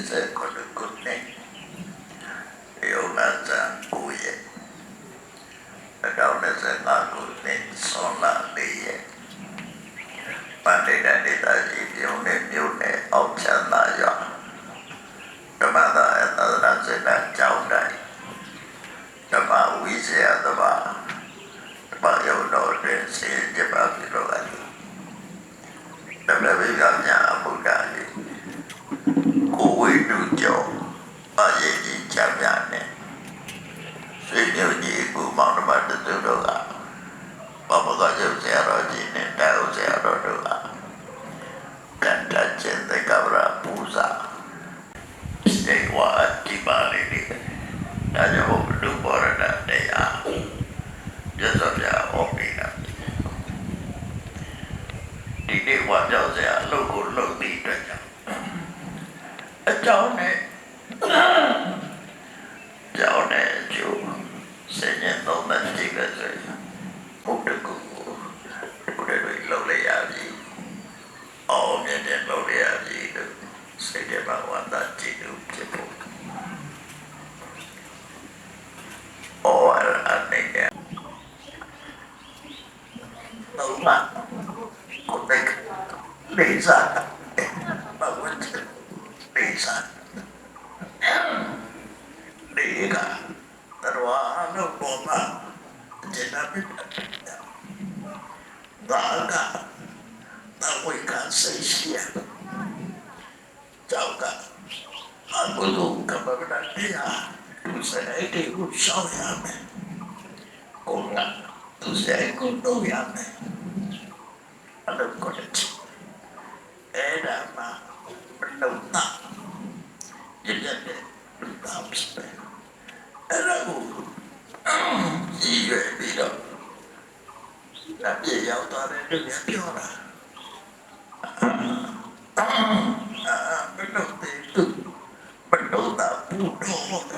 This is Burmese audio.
40ခုနှစ်ရုံးလာကြကိုရဲ့2025ခုနှစ်ဆွန်လ4ရက်ပန္တိတဒေသကြီးပြုံးနဲ့မြို့နယ်အောက်ချမ်းသာရွာဓမ္မသာသာသနာ့စေတကျောင်းတိုင်းဓမ္မဝိဇ္ဇာသဘာဓမ္မယုံတော်တွင်စေကြပါပြုလုပ်အပ်သည်ဓမ္မဝိကမြတ်အမှုတာလေးကိုဝိတုကျော်အရေးကြီးချမ်းမြတ်နဲ့ဆွေမျိုးကြီးကိုမောင်နှမတို့တို့ကဘာမကကျဆရာတော်ကြီးနဲ့တောင်ဆရာတော်တို့ကကန္တကျင်တဲ့ကဗရာပူဇာစေဝါတိပါလိတိဒါကြောင့်လူပေါ်ရတဲ့တရားရသော်ပြဟောပြီးတာဒီနေ့ဝါကြောင့်ဆရာအလုပ်ကိုလုပ်ပြီးအတွက်ကြောင့်အကြောင်းနဲ့ကြောင်းနဲ့ကျိုးစဉ္ညာသုံးသပ်ကြည့်ခဲ့ဆိုရင်ဟုတ်တယ်ကိုဘယ်လိုလုပ်လဲရပြီအော်မြတ်တဲ့လုပ်ရပြီလို့စိတ်ထဲမှာဝါသကြည့်လို့ဖြစ်ဖို့အော်အနေနဲ့တော့ကိုယ်ကလေးစားဘာဝတ်လေးစားဒီကတော်တော့ပေါ်မှာကျန်တဲ့ဘာကတော့ဝိကဆေးရှိရကြောက်ကအဘလို့ကမ္ဘာတရားသူစတဲ့ကိုရှောင်းရမယ်ကိုကသူစတဲ့ကိုတော့ရမယ်အဲ့လိုကိုလည်းအဲ့ဒါမှဘလို့တာဒီတဲ့တာပ်စပယ်အဲ့ဒါကိုဒီရပြီးတော့လက်ပြရောက်သွားတဲ့လူကပြောတာဘယ်လိုလဲဘယ်လိုတာဘူးတော့